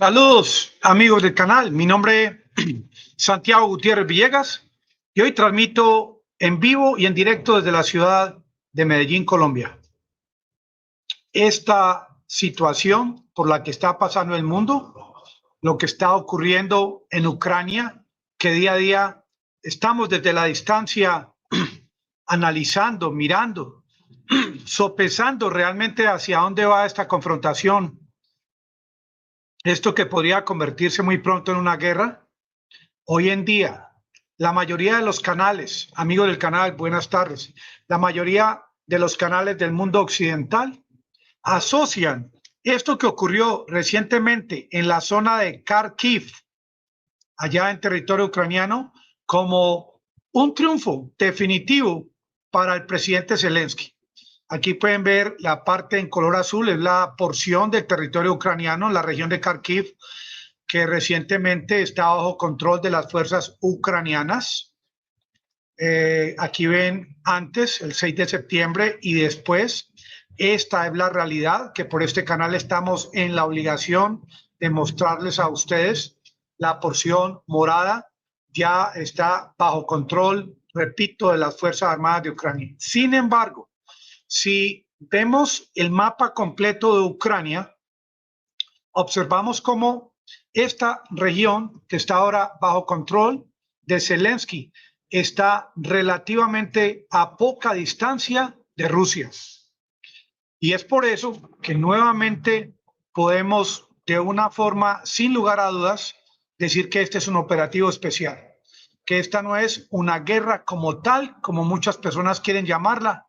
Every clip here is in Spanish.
Saludos amigos del canal, mi nombre es Santiago Gutiérrez Villegas y hoy transmito en vivo y en directo desde la ciudad de Medellín, Colombia. Esta situación por la que está pasando el mundo, lo que está ocurriendo en Ucrania, que día a día estamos desde la distancia analizando, mirando, sopesando realmente hacia dónde va esta confrontación. Esto que podría convertirse muy pronto en una guerra. Hoy en día, la mayoría de los canales, amigos del canal, buenas tardes, la mayoría de los canales del mundo occidental asocian esto que ocurrió recientemente en la zona de Kharkiv, allá en territorio ucraniano, como un triunfo definitivo para el presidente Zelensky. Aquí pueden ver la parte en color azul, es la porción del territorio ucraniano, la región de Kharkiv, que recientemente está bajo control de las fuerzas ucranianas. Aquí ven antes, el 6 de septiembre, y después. Esta es la realidad, que por este canal estamos en la obligación de mostrarles a ustedes. La porción morada ya está bajo control, repito, de las Fuerzas Armadas de Ucrania. Sin embargo, si vemos el mapa completo de Ucrania, observamos cómo esta región que está ahora bajo control de Zelensky está relativamente a poca distancia de Rusia. Y es por eso que nuevamente podemos, de una forma sin lugar a dudas, decir que este es un operativo especial, que esta no es una guerra como tal, como muchas personas quieren llamarla,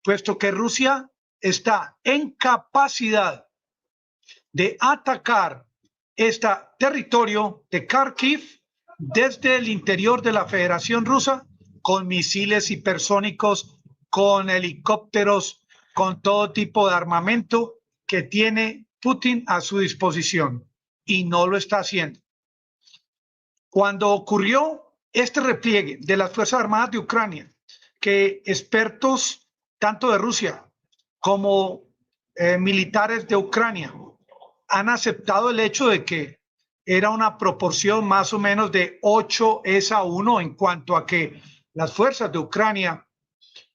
puesto que Rusia está en capacidad de atacar este territorio de Kharkiv desde el interior de la Federación Rusa con misiles hipersónicos, con helicópteros, con todo tipo de armamento que tiene Putin a su disposición y no lo está haciendo. Cuando ocurrió este repliegue de las Fuerzas Armadas de Ucrania, que expertos tanto de Rusia como militares de Ucrania han aceptado el hecho de que era una proporción más o menos de 8:1 en cuanto a que las fuerzas de Ucrania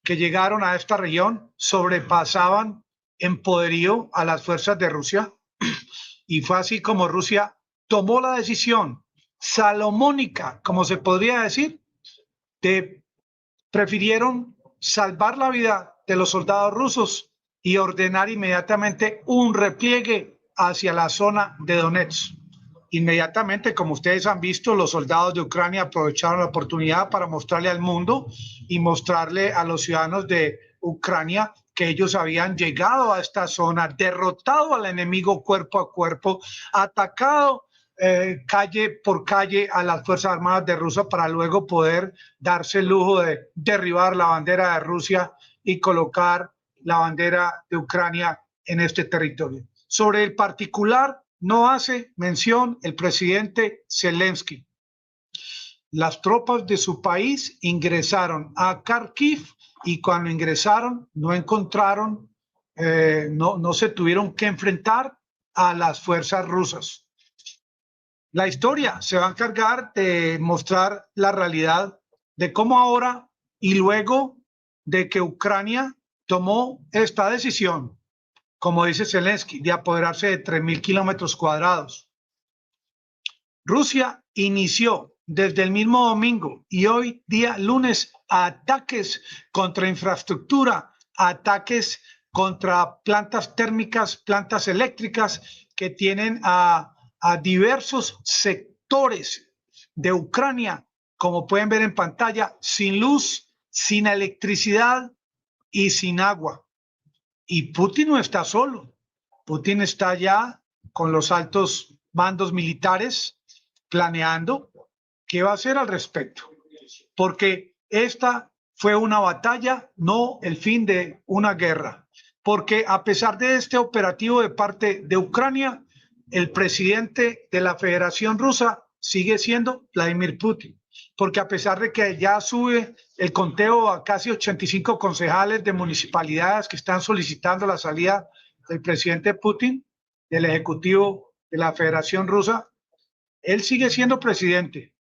que llegaron a esta región sobrepasaban en poderío a las fuerzas de Rusia. Y fue así como Rusia tomó la decisión salomónica, como se podría decir, de prefirieron salvar la vida de los soldados rusos y ordenar inmediatamente un repliegue hacia la zona de Donetsk. Inmediatamente, como ustedes han visto, los soldados de Ucrania aprovecharon la oportunidad para mostrarle al mundo y mostrarle a los ciudadanos de Ucrania que ellos habían llegado a esta zona, derrotado al enemigo cuerpo a cuerpo, atacado calle por calle a las Fuerzas Armadas de Rusia para luego poder darse el lujo de derribar la bandera de Rusia y colocar la bandera de Ucrania en este territorio. Sobre el particular, no hace mención el presidente Zelensky. Las tropas de su país ingresaron a Kharkiv y cuando ingresaron no encontraron, no se tuvieron que enfrentar a las fuerzas rusas. La historia se va a encargar de mostrar la realidad de cómo ahora y luego de que Ucrania tomó esta decisión, como dice Zelensky, de apoderarse de 3.000 kilómetros cuadrados. Rusia inició desde el mismo domingo y hoy día lunes ataques contra infraestructura, ataques contra plantas térmicas, plantas eléctricas que tienen a diversos sectores de Ucrania, como pueden ver en pantalla, sin luz, sin electricidad y sin agua. Y Putin no está solo. Putin está ya con los altos mandos militares planeando qué va a hacer al respecto. Porque esta fue una batalla, no el fin de una guerra. Porque a pesar de este operativo de parte de Ucrania, el presidente de la Federación Rusa sigue siendo Vladimir Putin. Porque a pesar de que ya sube el conteo a casi 85 concejales de municipalidades que están solicitando la salida del presidente Putin, del Ejecutivo de la Federación Rusa, él sigue siendo presidente,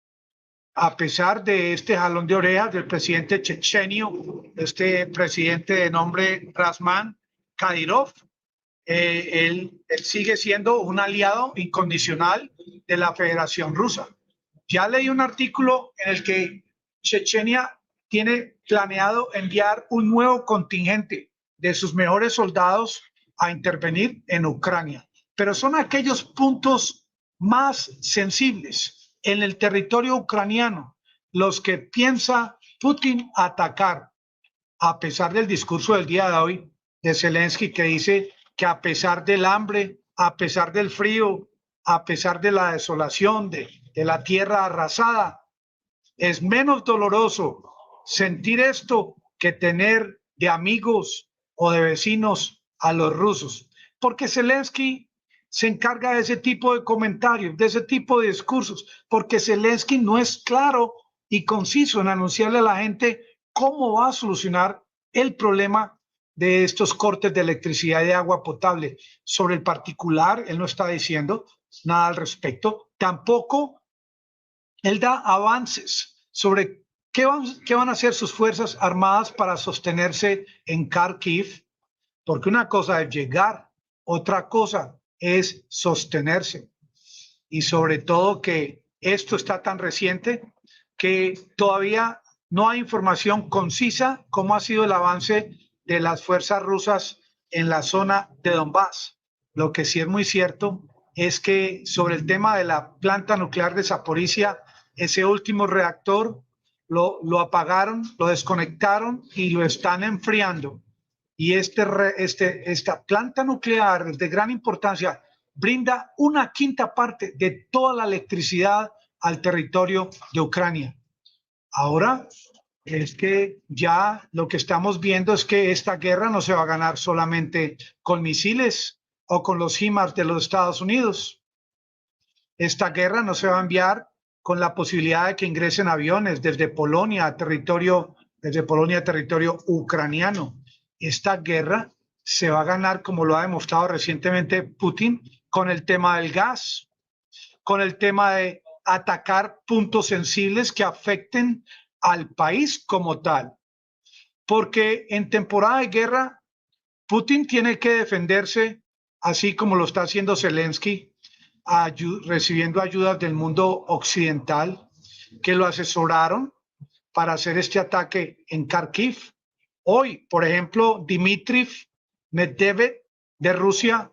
a pesar de este jalón de orejas del presidente chechenio, este presidente de nombre Ramzan Kadyrov. Él sigue siendo un aliado incondicional de la Federación Rusa. Ya leí un artículo en el que Chechenia tiene planeado enviar un nuevo contingente de sus mejores soldados a intervenir en Ucrania, pero son aquellos puntos más sensibles en el territorio ucraniano los que piensa Putin atacar, a pesar del discurso del día de hoy de Zelensky, que dice que a pesar del hambre, a pesar del frío, a pesar de la desolación de la tierra arrasada, es menos doloroso sentir esto que tener de amigos o de vecinos a los rusos, porque Zelensky se encarga de ese tipo de comentarios, de ese tipo de discursos, porque Zelensky no es claro y conciso en anunciarle a la gente cómo va a solucionar el problema de estos cortes de electricidad y de agua potable. Sobre el particular, él no está diciendo nada al respecto. Tampoco él da avances sobre qué van a hacer sus fuerzas armadas para sostenerse en Kharkiv, porque una cosa es llegar, otra cosa es sostenerse. Y sobre todo que esto está tan reciente que todavía no hay información concisa cómo ha sido el avance de las fuerzas rusas en la zona de Donbass. Lo que sí es muy cierto es que sobre el tema de la planta nuclear de Zaporizhia, ese último reactor lo apagaron, lo desconectaron y lo están enfriando. Y esta planta nuclear de gran importancia brinda una quinta parte de toda la electricidad al territorio de Ucrania. Ahora es que ya lo que estamos viendo es que esta guerra no se va a ganar solamente con misiles o con los HIMARS de los Estados Unidos. Esta guerra no se va a enviar con la posibilidad de que ingresen aviones desde Polonia a territorio ucraniano. Esta guerra se va a ganar, como lo ha demostrado recientemente Putin, con el tema del gas, con el tema de atacar puntos sensibles que afecten al país como tal. Porque en temporada de guerra, Putin tiene que defenderse, así como lo está haciendo Zelensky, recibiendo ayudas del mundo occidental que lo asesoraron para hacer este ataque en Kharkiv. Hoy, por ejemplo, Dmitry Medvedev de Rusia,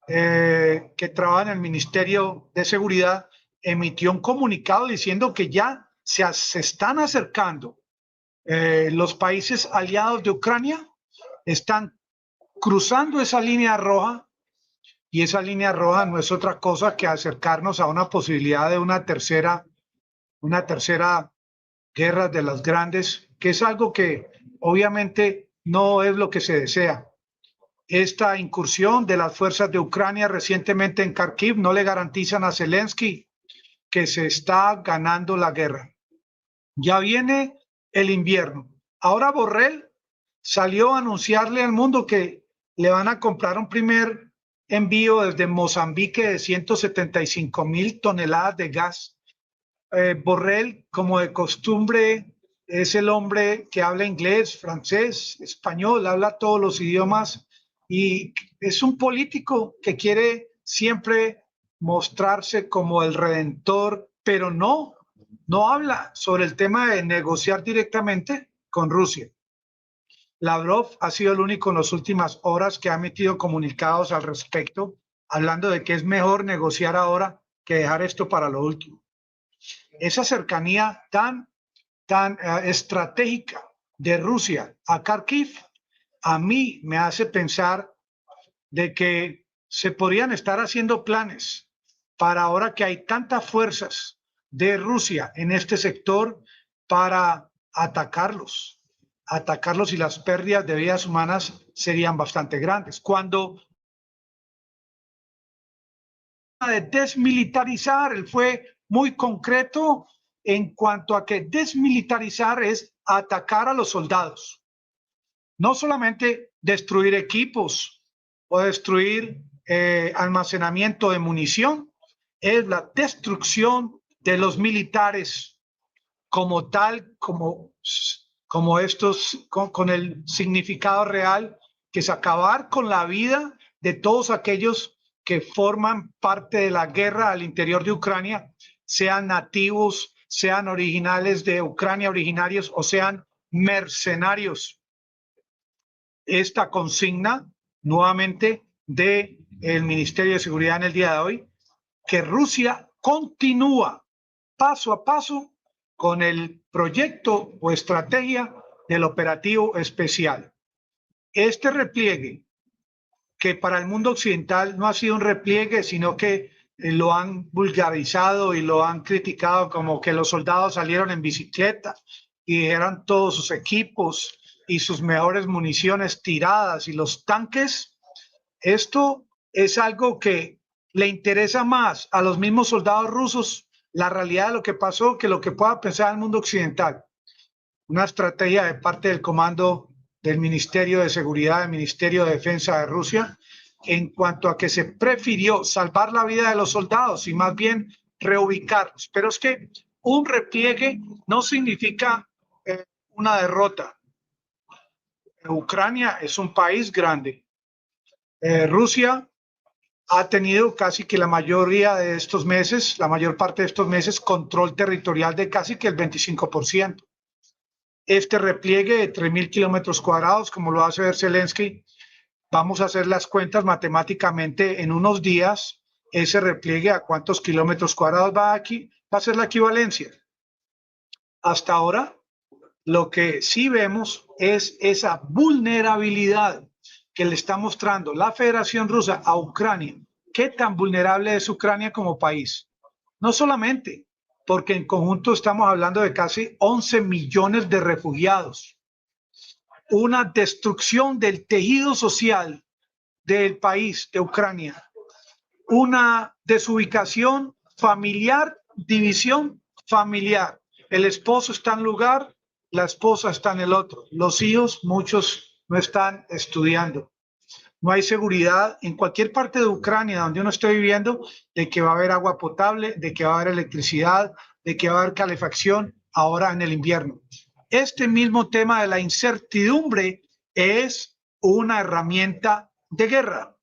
que trabaja en el Ministerio de Seguridad, emitió un comunicado diciendo que ya se están acercando los países aliados de Ucrania, están cruzando esa línea roja, y esa línea roja no es otra cosa que acercarnos a una posibilidad de una tercera guerra de las grandes, que es algo que obviamente no es lo que se desea. Esta incursión de las fuerzas de Ucrania recientemente en Kharkiv no le garantizan a Zelensky que se está ganando la guerra. Ya viene el invierno. Ahora Borrell salió a anunciarle al mundo que le van a comprar un primer envío desde Mozambique de 175,000 toneladas de gas. Borrell, como de costumbre, es el hombre que habla inglés, francés, español, habla todos los idiomas y es un político que quiere siempre mostrarse como el redentor, pero no habla sobre el tema de negociar directamente con Rusia. Lavrov ha sido el único en las últimas horas que ha emitido comunicados al respecto, hablando de que es mejor negociar ahora que dejar esto para lo último. Esa cercanía tan estratégica de Rusia a Kharkiv a mí me hace pensar de que se podrían estar haciendo planes para ahora que hay tantas fuerzas de Rusia en este sector para atacarlos y las pérdidas de vidas humanas serían bastante grandes. Cuando de desmilitarizar, él fue muy concreto en cuanto a que desmilitarizar es atacar a los soldados, no solamente destruir equipos o destruir almacenamiento de munición, es la destrucción de los militares como tal, como estos, con el significado real, que es acabar con la vida de todos aquellos que forman parte de la guerra al interior de Ucrania, sean nativos, sean originales de Ucrania, originarios o sean mercenarios. Esta consigna nuevamente del Ministerio de Seguridad en el día de hoy, que Rusia continúa paso a paso con el proyecto o estrategia del operativo especial. Este repliegue, que para el mundo occidental no ha sido un repliegue, sino que lo han vulgarizado y lo han criticado como que los soldados salieron en bicicleta y eran todos sus equipos y sus mejores municiones tiradas y los tanques. Esto es algo que le interesa más a los mismos soldados rusos la realidad de lo que pasó que lo que pueda pensar el mundo occidental. Una estrategia de parte del comando del Ministerio de Seguridad, del Ministerio de Defensa de Rusia, en cuanto a que se prefirió salvar la vida de los soldados y más bien reubicarlos. Pero es que un repliegue no significa una derrota. Ucrania es un país grande. Rusia ha tenido casi que la mayoría de estos meses, la mayor parte de estos meses, control territorial de casi que el 25%. Este repliegue de 3.000 kilómetros cuadrados, como lo hace ver Zelensky, vamos a hacer las cuentas matemáticamente en unos días. Ese repliegue a cuántos kilómetros cuadrados va aquí, va a ser la equivalencia. Hasta ahora, lo que sí vemos es esa vulnerabilidad que le está mostrando la Federación Rusa a Ucrania. ¿Qué tan vulnerable es Ucrania como país? No solamente porque en conjunto estamos hablando de casi 11 millones de refugiados, una destrucción del tejido social del país, de Ucrania, una desubicación familiar, división familiar. El esposo está en un lugar, la esposa está en el otro. Los hijos, muchos no están estudiando. No hay seguridad en cualquier parte de Ucrania donde uno esté viviendo de que va a haber agua potable, de que va a haber electricidad, de que va a haber calefacción ahora en el invierno. Este mismo tema de la incertidumbre es una herramienta de guerra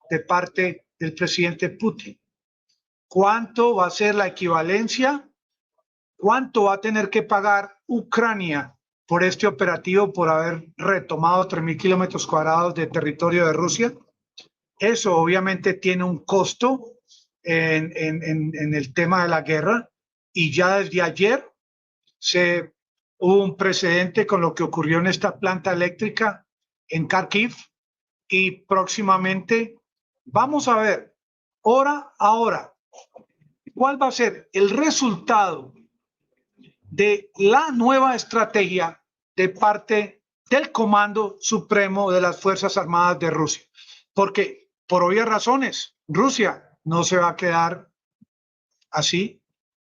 de parte del presidente Putin. ¿Cuánto va a ser la equivalencia? ¿Cuánto va a tener que pagar Ucrania por este operativo, por haber retomado 3.000 kilómetros cuadrados de territorio de Rusia? Eso obviamente tiene un costo en el tema de la guerra, y ya desde ayer hubo un precedente con lo que ocurrió en esta planta eléctrica en Kharkiv, y próximamente vamos a ver, hora a hora, cuál va a ser el resultado de la nueva estrategia de parte del Comando Supremo de las Fuerzas Armadas de Rusia. Porque, por obvias razones, Rusia no se va a quedar así,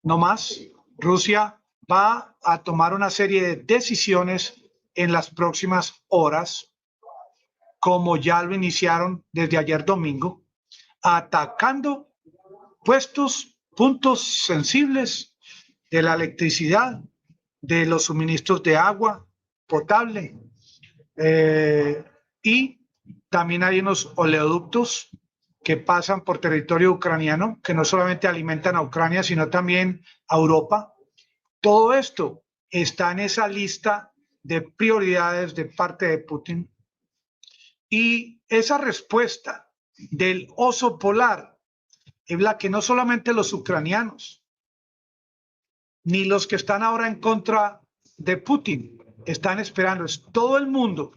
no más. Rusia va a tomar una serie de decisiones en las próximas horas, como ya lo iniciaron desde ayer domingo, atacando puntos sensibles de la electricidad, de los suministros de agua potable, y también hay unos oleoductos que pasan por territorio ucraniano, que no solamente alimentan a Ucrania, sino también a Europa. Todo esto está en esa lista de prioridades de parte de Putin. Y esa respuesta del oso polar es la que no solamente los ucranianos, ni los que están ahora en contra de Putin están esperando. Es todo el mundo.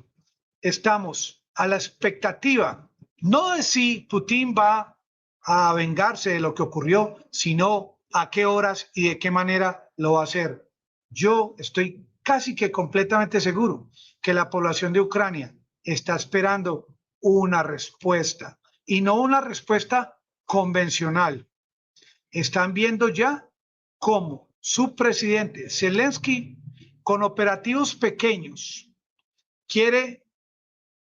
Estamos a la expectativa, no de si Putin va a vengarse de lo que ocurrió, sino a qué horas y de qué manera lo va a hacer. Yo estoy casi que completamente seguro que la población de Ucrania está esperando una respuesta, y no una respuesta convencional. Están viendo ya cómo su presidente Zelensky, con operativos pequeños, quiere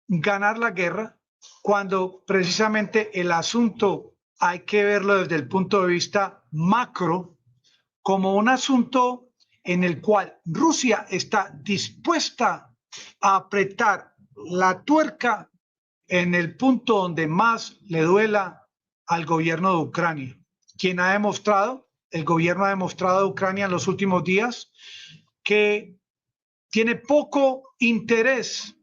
ganar la guerra, cuando precisamente el asunto hay que verlo desde el punto de vista macro, como un asunto en el cual Rusia está dispuesta a apretar la tuerca en el punto donde más le duela al gobierno de Ucrania, quien ha demostrado, el gobierno ha demostrado de Ucrania en los últimos días que tiene poco interés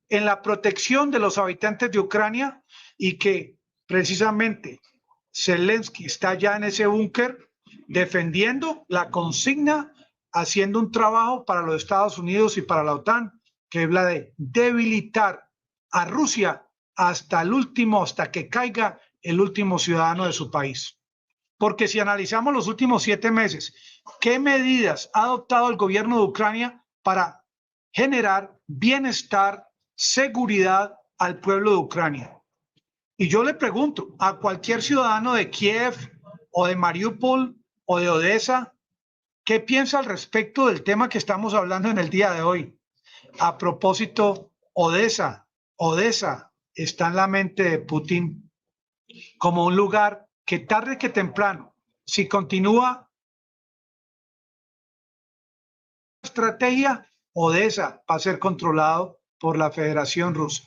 en la protección de los habitantes de Ucrania y que precisamente Zelensky está ya en ese búnker defendiendo la consigna, haciendo un trabajo para los Estados Unidos y para la OTAN, que es la de debilitar a Rusia hasta el último, hasta que caiga el último ciudadano de su país. Porque si analizamos los últimos 7 meses, ¿qué medidas ha adoptado el gobierno de Ucrania para generar bienestar, seguridad al pueblo de Ucrania? Y yo le pregunto a cualquier ciudadano de Kiev o de Mariupol o de Odessa, ¿qué piensa al respecto del tema que estamos hablando en el día de hoy? A propósito, Odessa está en la mente de Putin como un lugar que tarde que temprano, si continúa la estrategia, Odessa va a ser controlado por la Federación Rusa,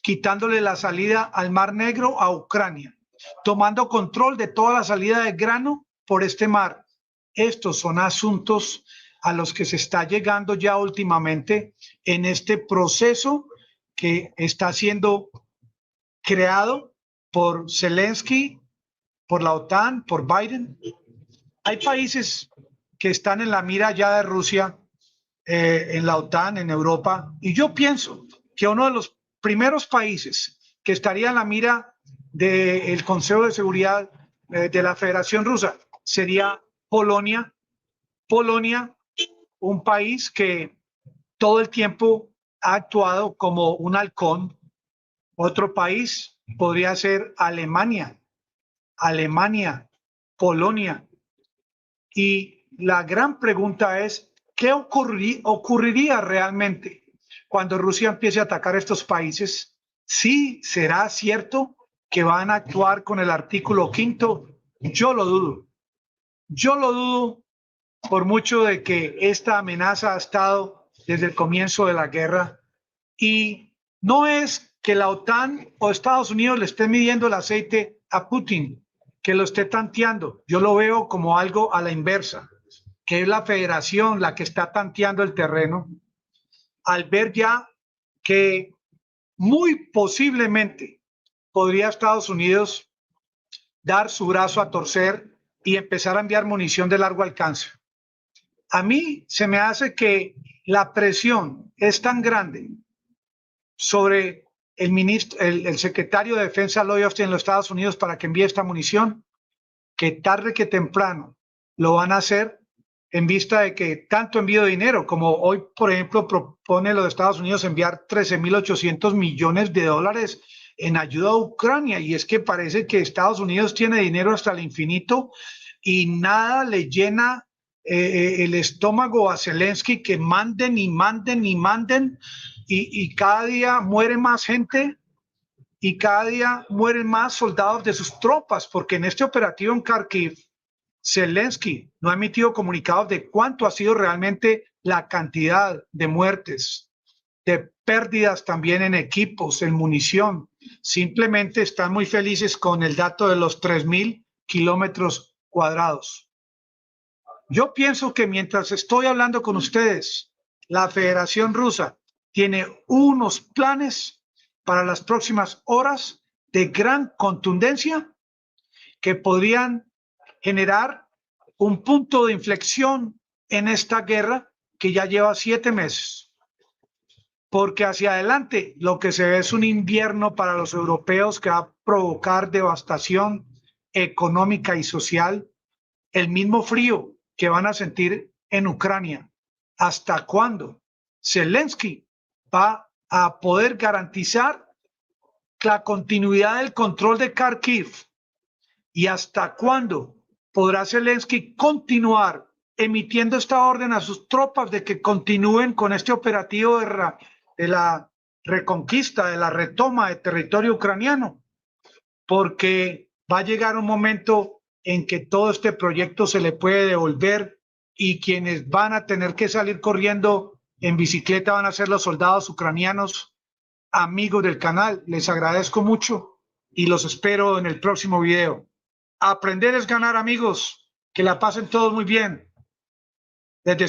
quitándole la salida al Mar Negro a Ucrania, tomando control de toda la salida de grano por este mar. Estos son asuntos a los que se está llegando ya últimamente en este proceso que está siendo creado por Zelensky, por la OTAN, por Biden. Hay países que están en la mira ya de Rusia, en la OTAN, en Europa, y yo pienso que uno de los primeros países que estaría en la mira del Consejo de Seguridad de la Federación Rusa sería Polonia. Polonia, un país que todo el tiempo ha actuado como un halcón. Otro país podría ser Alemania, Polonia. Y la gran pregunta es, ¿qué ocurriría realmente cuando Rusia empiece a atacar estos países? ¿Sí será cierto que van a actuar con el artículo 5? Yo lo dudo. Yo lo dudo por mucho de que esta amenaza ha estado desde el comienzo de la guerra y no es que la OTAN o Estados Unidos le esté midiendo el aceite a Putin, que lo esté tanteando. Yo lo veo como algo a la inversa, que es la federación la que está tanteando el terreno, al ver ya que muy posiblemente podría Estados Unidos dar su brazo a torcer y empezar a enviar munición de largo alcance. A mí se me hace que la presión es tan grande sobre el secretario de Defensa Lloyd Austin en los Estados Unidos para que envíe esta munición, que tarde que temprano lo van a hacer en vista de que tanto envío de dinero, como hoy, por ejemplo, propone los Estados Unidos enviar 13.800 millones de dólares en ayuda a Ucrania. Y es que parece que Estados Unidos tiene dinero hasta el infinito y nada le llena el estómago a Zelensky, que manden y manden y manden, y cada día muere más gente y cada día mueren más soldados de sus tropas, porque en este operativo en Kharkiv, Zelensky no ha emitido comunicados de cuánto ha sido realmente la cantidad de muertes, de pérdidas también en equipos, en munición. Simplemente están muy felices con el dato de los 3.000 kilómetros cuadrados. Yo pienso que mientras estoy hablando con ustedes, la Federación Rusa tiene unos planes para las próximas horas de gran contundencia que podrían generar un punto de inflexión en esta guerra que ya lleva 7 meses. Porque hacia adelante lo que se ve es un invierno para los europeos que va a provocar devastación económica y social, el mismo frío que van a sentir en Ucrania. ¿Hasta cuándo Zelensky va a poder garantizar la continuidad del control de Kharkiv? ¿Y hasta cuándo podrá Zelensky continuar emitiendo esta orden a sus tropas de que continúen con este operativo de la reconquista, de la retoma de territorio ucraniano, porque va a llegar un momento en que todo este proyecto se le puede devolver y quienes van a tener que salir corriendo en bicicleta van a ser los soldados ucranianos. Amigos del canal, les agradezco mucho y los espero en el próximo video. Aprender es ganar, amigos. Que la pasen todos muy bien. Les deseo